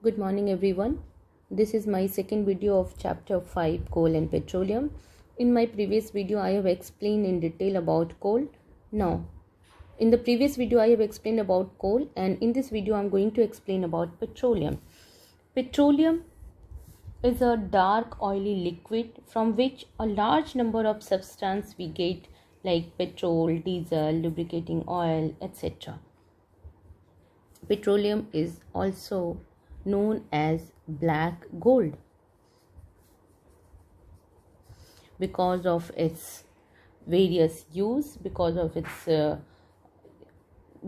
Good morning everyone. This is my second video of chapter 5 coal and petroleum. In my previous video I have explained in detail about coal. Now in the previous video I have explained about coal, and in this video I am going to explain about petroleum. Petroleum is a dark oily liquid from which a large number of substances we get like petrol, diesel, lubricating oil, etc. Petroleum is also known as black gold because of its various use, because of its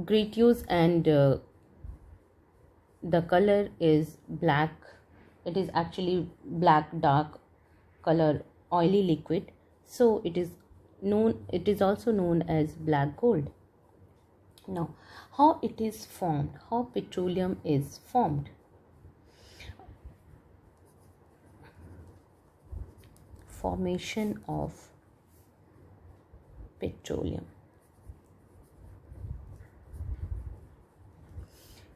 great use, and the color is black. It is actually black dark color oily liquid, so it is also known as black gold. Now, how it is formed, how petroleum is formed. Formation of petroleum.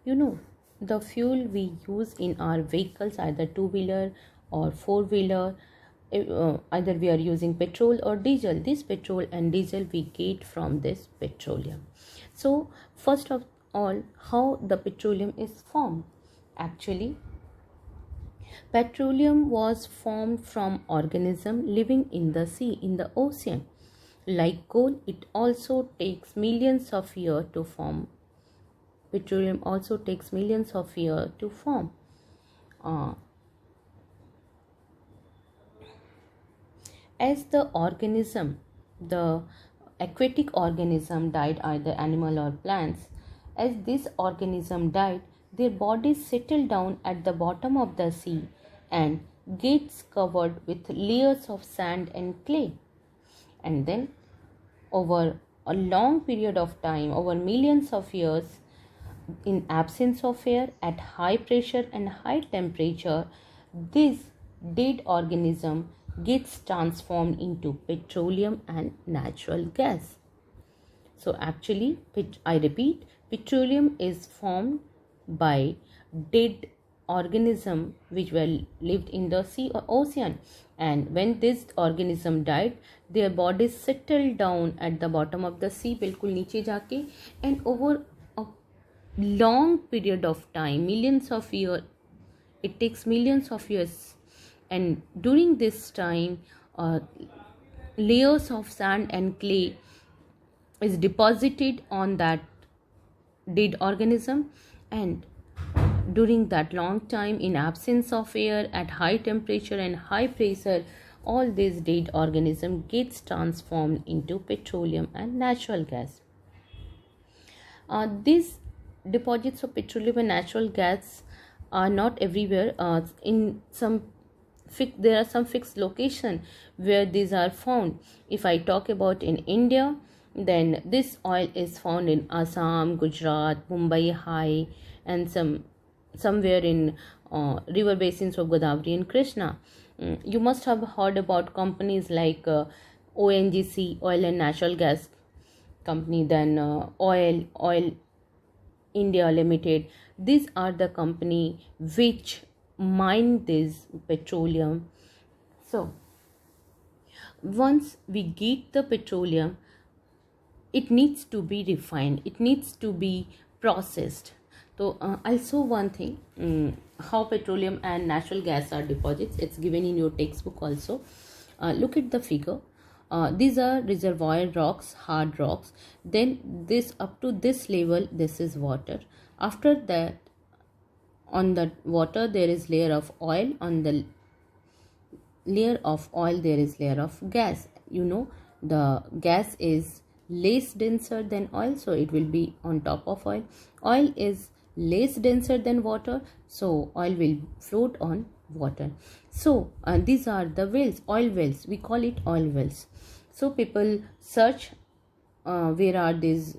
The fuel we use in our vehicles, either two-wheeler or four-wheeler, either we are using petrol or diesel. This petrol and diesel we get from this petroleum. So first of all, how the petroleum is formed? Actually, petroleum was formed from organism living in the sea, in the ocean. Like coal, it also takes millions of years to form. Petroleum also takes millions of years to form. As the organism, the aquatic organism died, either animal or plants, as this organism died, their bodies settle down at the bottom of the sea and gets covered with layers of sand and clay. And then over a long period of time, over millions of years, in absence of air, at high pressure and high temperature, this dead organism gets transformed into petroleum and natural gas. So actually, I repeat, petroleum is formed by dead organism which were lived in the sea or ocean, and when this organism died, their bodies settled down at the bottom of the sea, बिल्कुल नीचे जाके, and over a long period of time, millions of years, it takes millions of years, and during this time layers of sand and clay is deposited on that dead organism, and during that long time, in absence of air, at high temperature and high pressure, all this dead organism gets transformed into petroleum and natural gas. These deposits of petroleum and natural gas are not everywhere. There are some fixed location where these are found. If I talk about in India, then this oil is found in Assam, Gujarat, Mumbai High, and somewhere in river basins of Godavari and Krishna. You must have heard about companies like ONGC, Oil and Natural Gas Company, then Oil India Limited. These are the company which mine this petroleum. So once we get the petroleum, it needs to be refined, it needs to be processed. So I'll show one thing, how petroleum and natural gas are deposits. It's given in your textbook also. Look at the figure. These are reservoir rocks, hard rocks. Then this, up to this level, this is water. After that, on the water there is layer of oil. On the layer of oil there is layer of gas. The gas is less denser than oil, so it will be on top of oil. Oil is less denser than water, so oil will float on water. So these are the wells, oil wells. We call it oil wells. So people search where are these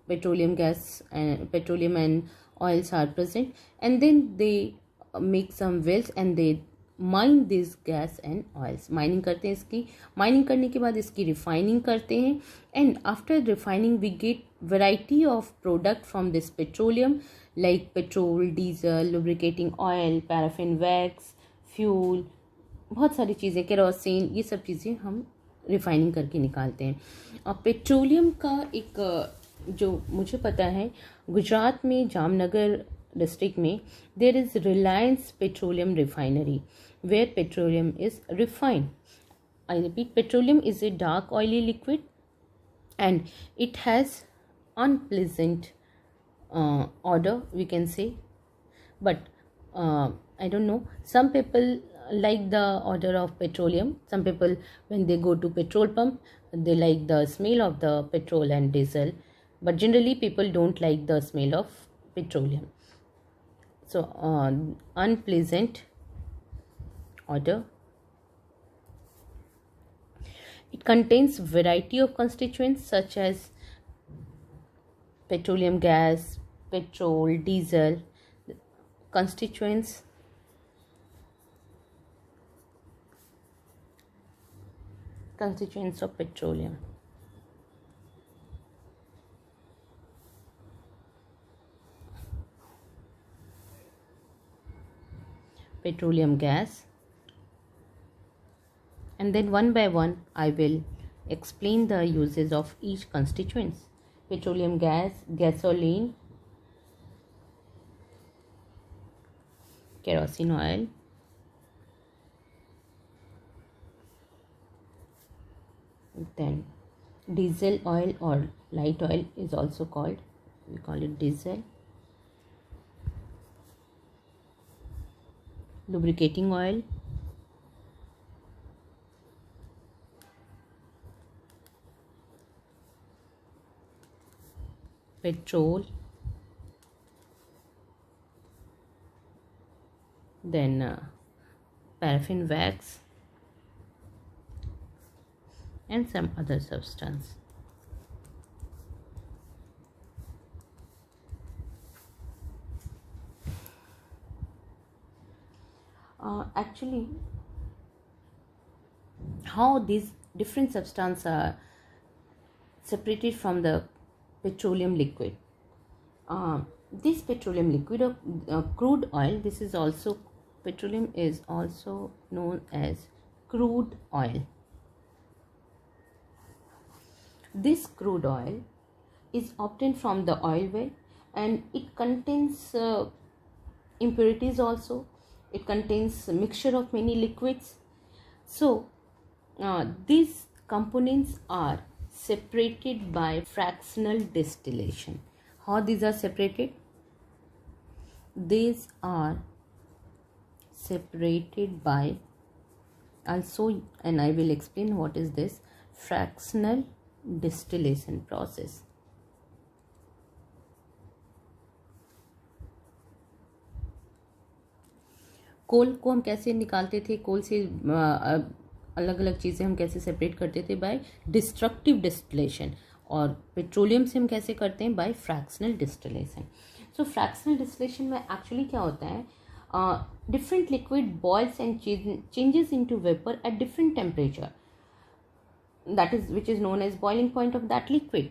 petroleum gas and petroleum and oils are present, and then they make some wells and they mine this gas and oils. Mining करते हैं इसकी. Mining करने के बाद इसकी refining करते हैं, and after refining we get variety of product from this petroleum like petrol, diesel, lubricating oil, paraffin wax, fuel, बहुत सारी चीज़ें, केरोसिन, ये सब चीज़ें हम रिफाइनिंग करके निकालते हैं. और पेट्रोलियम का एक जो मुझे पता है, गुजरात में जामनगर डिस्ट्रिक्ट में there is Reliance petroleum refinery where petroleum is refined. I repeat, petroleum is a dark oily liquid and it has unpleasant odor, we can say. But I don't know, some people like the odor of petroleum. Some people, when they go to petrol pump, they like the smell of the petrol and diesel. But generally people don't like the smell of petroleum. So unpleasant odor. It contains variety of constituents such as petroleum gas, petrol, diesel. Constituents of petroleum. Petroleum gas. And then one by one I will explain the uses of each constituents. Petroleum gas, gasoline, kerosene oil, then diesel oil or light oil is also called, we call it diesel, lubricating oil, petrol, then paraffin wax, and some other substance. Actually, how these different substances are separated from the petroleum liquid. This petroleum liquid or crude oil, this is also, petroleum is also known as crude oil. This crude oil is obtained from the oil well, and it contains impurities also. It contains a mixture of many liquids. So these components are separated by fractional distillation. How these are separated? These are separated by, also, and I will explain what is this fractional distillation process. कोल को हम कैसे निकालते थे, कोल से अलग अलग चीज़ें हम कैसे सेपरेट करते थे, बाय डिस्ट्रक्टिव डिस्टिलेशन. और पेट्रोलियम से हम कैसे करते हैं, by fractional distillation. So fractional distillation में एक्चुअली क्या होता है, different liquid boils and changes into vapour at different temperature, that is which is known as boiling point of that liquid.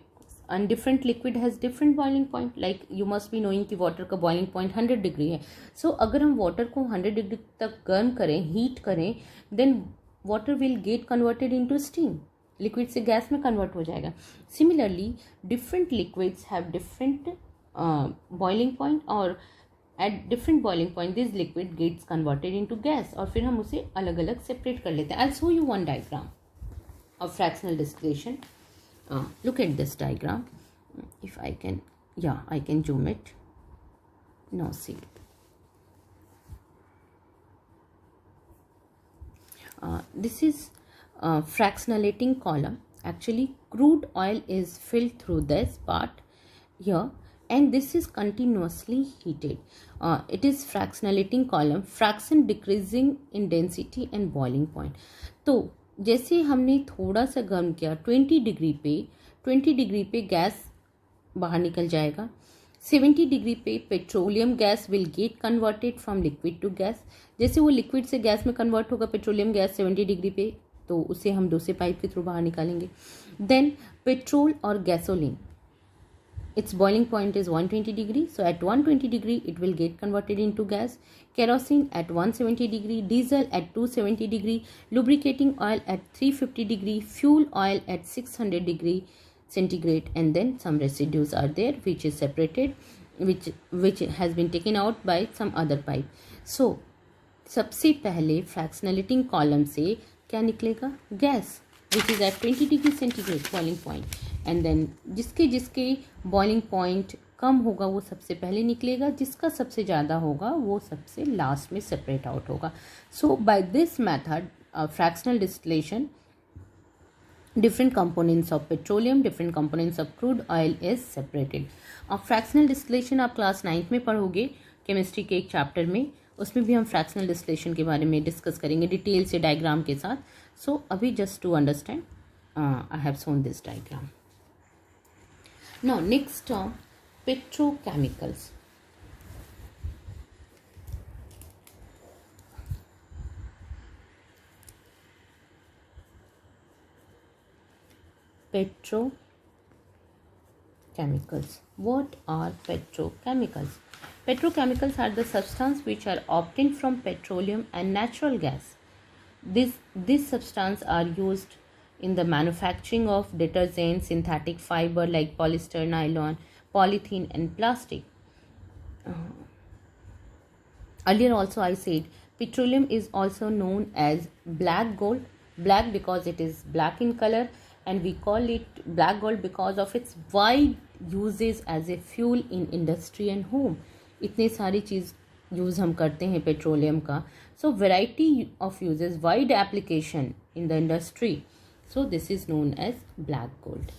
And different liquid has different boiling point. Like you must be knowing कि water का boiling point 100 degree है. So अगर हम water को 100 degree तक गर्म करें, heat करें, then water will get converted into steam. Liquid से गैस में convert हो जाएगा. Similarly, different liquids have different boiling point, और at different boiling point this liquid gets converted into gas, और फिर हम उसे अलग अलग separate कर लेते हैं. I'll show you one diagram of fractional distillation. Look at this diagram. If I can, yeah, I can zoom it. Now see. This is fractionating column. Actually, crude oil is filled through this part here, and this is continuously heated. It is fractionating column. Fraction decreasing in density and boiling point. तो जैसे हमने थोड़ा सा गर्म किया 20 degree पे gas बाहर निकल जाएगा. 70 डिग्री पे petroleum gas will get converted from liquid to gas. जैसे वो लिक्विड से गैस में कन्वर्ट होगा पेट्रोलियम गैस 70 डिग्री पे, तो उसे हम दूसरे पाइप के थ्रू बाहर निकालेंगे. देन पेट्रोल और gasoline, its boiling point is 120 degree. So at 120 degree it will get converted into gas. Kerosene at 170 degree, diesel at 270 degree, lubricating oil at 350 degree, fuel oil at 600 degree centigrade, and then some residues are there which is separated, which has been taken out by some other pipe. So सबसे पहले फ्रैक्शनलिटिंग column से क्या निकलेगा, gas, which is at 20 degree centigrade boiling point, and then जिसके जिसके boiling point कम होगा वो सबसे पहले निकलेगा, जिसका सबसे ज़्यादा होगा वो सबसे लास्ट में सेपरेट आउट होगा. So by this method fractional distillation, different components of petroleum, different components of crude oil is separated. अब फ्रैक्शनल डिस्टिलेशन आप क्लास 9th में पढ़ोगे केमिस्ट्री के एक चैप्टर में, उसमें भी हम फ्रैक्शनल डिस्टिलेशन के बारे में डिस्कस करेंगे डिटेल से डायग्राम के साथ. सो अभी just to understand I have shown this diagram. Now next term, petrochemicals. Petrochemicals. What are petrochemicals? Petrochemicals are the substances which are obtained from petroleum and natural gas. These substances are used in the manufacturing of detergents, synthetic fiber like polyester, nylon, polythene and plastic. Earlier also I said petroleum is also known as black gold. Black because it is black in color, and we call it black gold because of its wide uses as a fuel in industry and home. इतने सारी चीज़ use हम करते हैं petroleum का. So variety of uses, wide application in the industry. So this is known as black gold.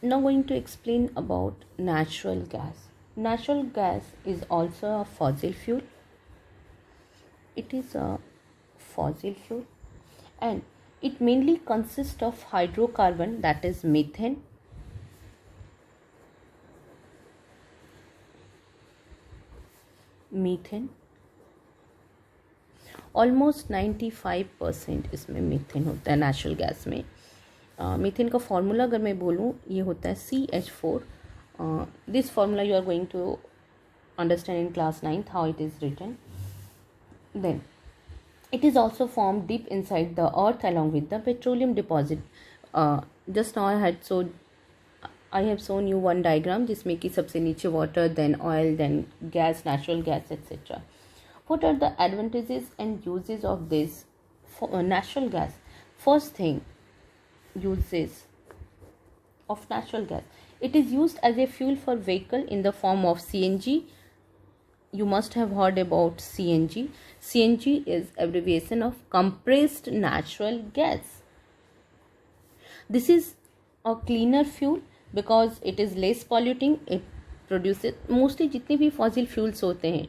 now going to explain about natural gas. Natural gas is also a fossil fuel. It is a fossil fuel and it mainly consists of hydrocarbon, that is methane, almost 95% इसमें methane होता है natural gas में. Methane का formula अगर मैं बोलूँ ये होता है CH4. This formula you are going to understand in class 9th how it is written. Then it is also formed deep inside the earth along with the petroleum deposit. Just now I have shown you one diagram जिसमें कि सबसे नीचे water, then oil, then gas, natural gas, etc. What are the advantages and uses of this natural gas? First thing, uses of natural gas. It is used as a fuel for vehicle in the form of CNG. You must have heard about CNG. CNG is abbreviation of compressed natural gas. This is a cleaner fuel because it is less polluting. It produces mostly जितने भी fossil fuels होते हैं,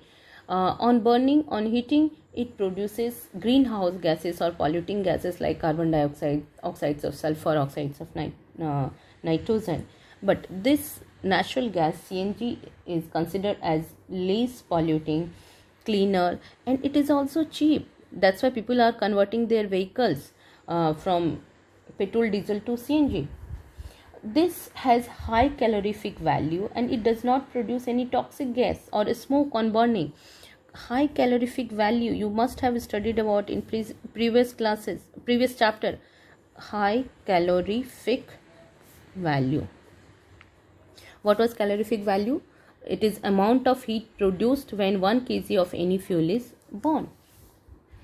on burning, on heating, it produces greenhouse gases or polluting gases like carbon dioxide, oxides of sulfur, oxides of nitrogen. But this natural gas CNG is considered as less polluting, cleaner, and it is also cheap. That's why people are converting their vehicles from petrol, diesel to CNG. This has high calorific value and it does not produce any toxic gas or smoke on burning. High calorific value you must have studied about in previous classes, previous chapter. High calorific value. What was calorific value? It is amount of heat produced when 1 kg of any fuel is burned.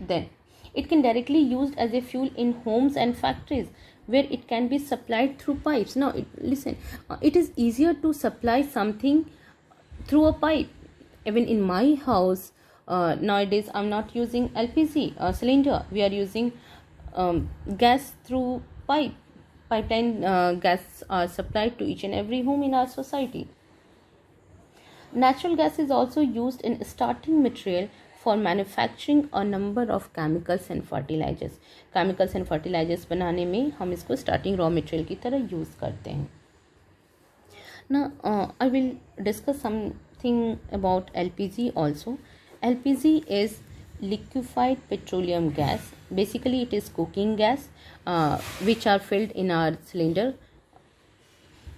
Then it can directly used as a fuel in homes and factories where it can be supplied through pipes. Now listen, it is easier to supply something through a pipe. Even in my house nowadays I'm not using LPG cylinder. We are using gas through pipeline. Gas are supplied to each and every home in our society. Natural gas is also used in starting material for manufacturing a number of chemicals and fertilizers. Chemicals and fertilizers बनाने में हम इसको starting raw material की तरह use करते हैं. Now I will discuss something about LPG also. LPG is liquefied petroleum gas. Basically it is cooking gas which are filled in our cylinder.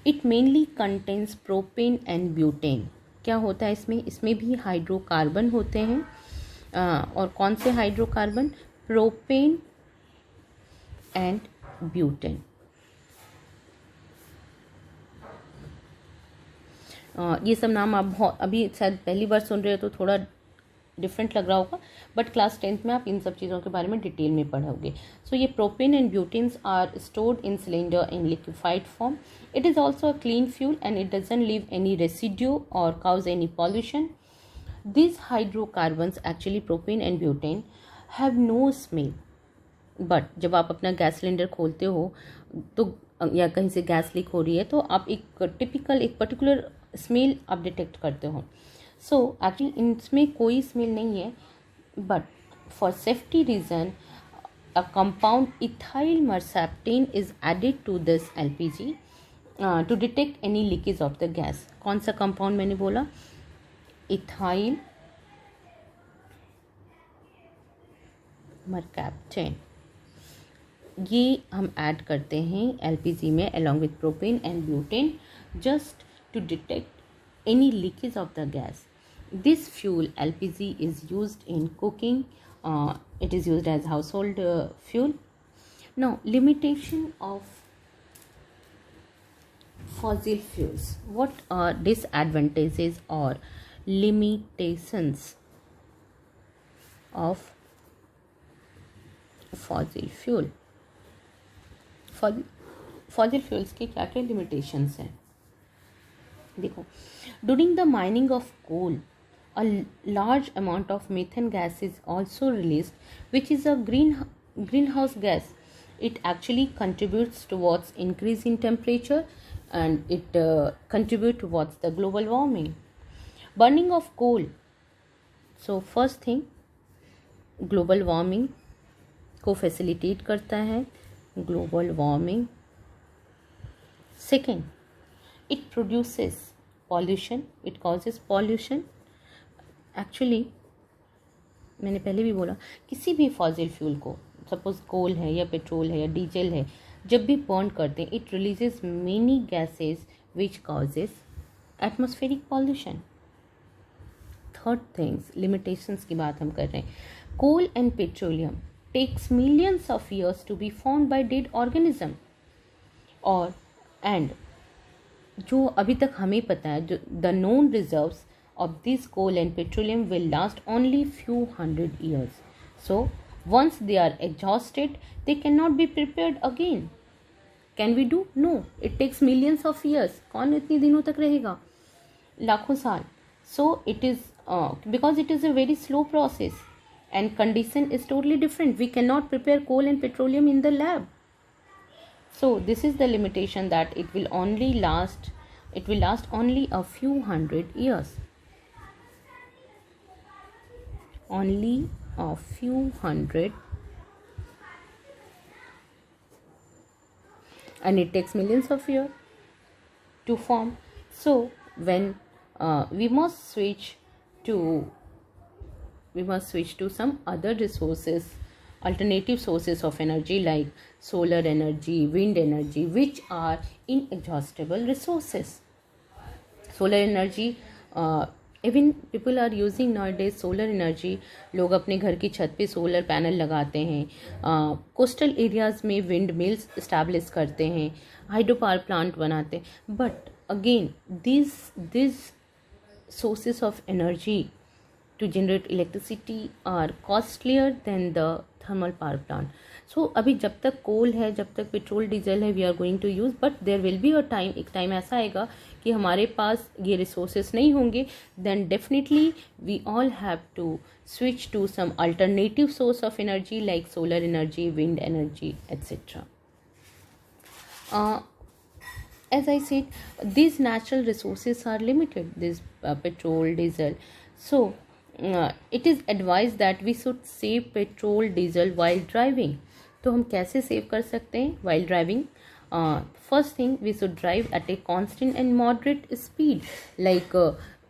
It mainly contains propane and butane. क्या होता है इसमें? इसमें भी hydrocarbon होते हैं। और कौन से हाइड्रोकार्बन? Propane and butane. ये सब नाम आप बहुत अभी शायद पहली बार सुन रहे हो तो थोड़ा डिफरेंट लग रहा होगा, बट क्लास 10th में आप इन सब चीज़ों के बारे में डिटेल में पढ़ोगे। सो ये propane and butanes are stored in cylinder in liquefied form. It is also a clean fuel and it doesn't leave any residue और cause any pollution. These hydrocarbons, actually propane and butane, have no smell. But जब आप अपना gas cylinder खोलते हो तो या कहीं से गैस लीक हो रही है तो आप एक पर्टिकुलर स्मेल आप डिटेक्ट करते हो. सो एक्चुअली इसमें कोई स्मेल नहीं है, but for safety reason a compound ethyl mercaptan is added to this LPG to detect any leakage of the gas. कौन सा कंपाउंड मैंने बोला? इथाइल मरकैप्टेन. ये हम ऐड करते हैं एलपीजी में along with propane and butane just to detect any leakage of the gas. This fuel LPG is used in cooking. It is used as household fuel. Now, limitation of fossil fuels. What are disadvantages or limitations of fossil fuel? Fossil fuels के क्या क्या limitations हैं? देखो, during the mining of coal a large amount of methane gas is also released, which is a greenhouse gas. It actually contributes towards increase in temperature and it contributes towards the global warming. Burning of coal. So first thing, global warming को facilitate करता है, global warming. Second, it produces pollution. It causes pollution. Actually मैंने पहले भी बोला, किसी भी fossil fuel को, सपोज कोल है या पेट्रोल है या डीजल है, जब भी बर्न करते हैं it releases many gases which causes atmospheric pollution. Third things, limitations की बात हम कर रहे हैं. Coal and petroleum takes millions of years to be found by dead organism. और एंड जो अभी तक हमें पता है, जो the known reserves of this coal and petroleum will last only few hundred years. So once they are exhausted, they cannot be prepared again. Can we do? No. It takes millions of years. कौन इतनी दिनों तक रहेगा? लाखों साल. So it is because it is a very slow process and condition is totally different. We cannot prepare coal and petroleum in the lab. So this is the limitation, that it will last only a few hundred years. Only a few hundred, and it takes millions of years to form. So when we must switch to some other resources, alternative sources of energy like solar energy, wind energy, which are inexhaustible resources. Solar energy, even people are using nowadays solar energy. लोग अपने घर की छत पे solar panel लगाते हैं, coastal areas में wind mills establish करते हैं, हाइड्रो पावर प्लांट बनाते हैं. But again this sources of energy to generate electricity are costlier than the thermal power plant. So अभी जब तक कोल है, जब तक पेट्रोल डीजल है, we are going to use, but there will be a time, एक time ऐसा आएगा कि हमारे पास ये रिसोर्सेस नहीं होंगे. Then definitely we all have to switch to some alternative source of energy like solar energy, wind energy, etcetera. As I said, these natural resources are limited, this petrol, diesel. So it is advised that we should save petrol, diesel while driving. तो हम कैसे save कर सकते हैं while driving? First thing, we should drive at a constant and moderate speed. Like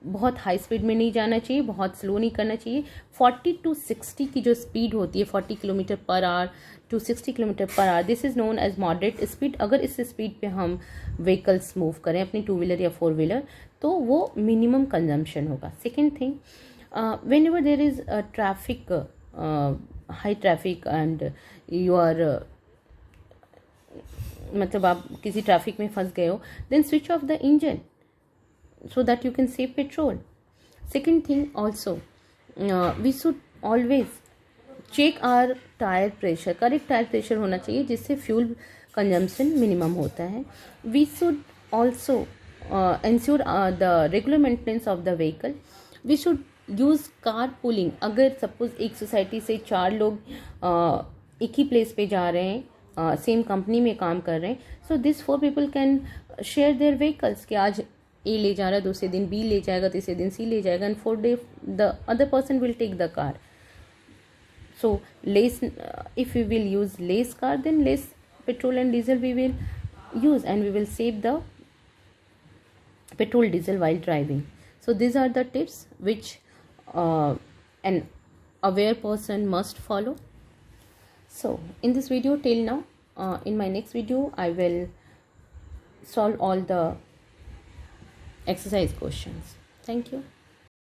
बहुत high speed में नहीं जाना चाहिए, बहुत स्लो नहीं करना चाहिए। 40 to 60 की जो स्पीड होती है, 40 kilometre per hour to 60 kilometre per hour, this is known as moderate speed. अगर इस स्पीड पे हम व्हीकल्स मूव करें, अपनी 2 व्हीलर या 4 व्हीलर, तो वो मिनिमम कंजम्पशन होगा। Second thing, whenever there is traffic, high traffic and you are, मतलब आप किसी ट्रैफिक में फंस गए हो, then switch off the engine so that you can save petrol. Second thing also, we should always check our tire pressure. Correct tyre pressure होना चाहिए जिससे फ्यूल कंजम्पशन मिनिमम होता है. We should also ensure the regular maintenance of the vehicle. We should use car pooling. अगर suppose एक society से 4 लोग एक ही प्लेस पे जा रहे हैं, सेम कंपनी में काम कर रहे हैं, so this 4 people can share their vehicles, कि आज ए ले जा रहा है, दूसरे दिन बी ले जाएगा, तीसरे दिन सी ले जाएगा, and 4th day the other person will take the car. So less, if we will use less car, then less petrol and diesel we will use, and we will save the petrol diesel while driving. So these are the tips which an aware person must follow. So in this video till now, in my next video I will solve all the exercise questions. Thank you.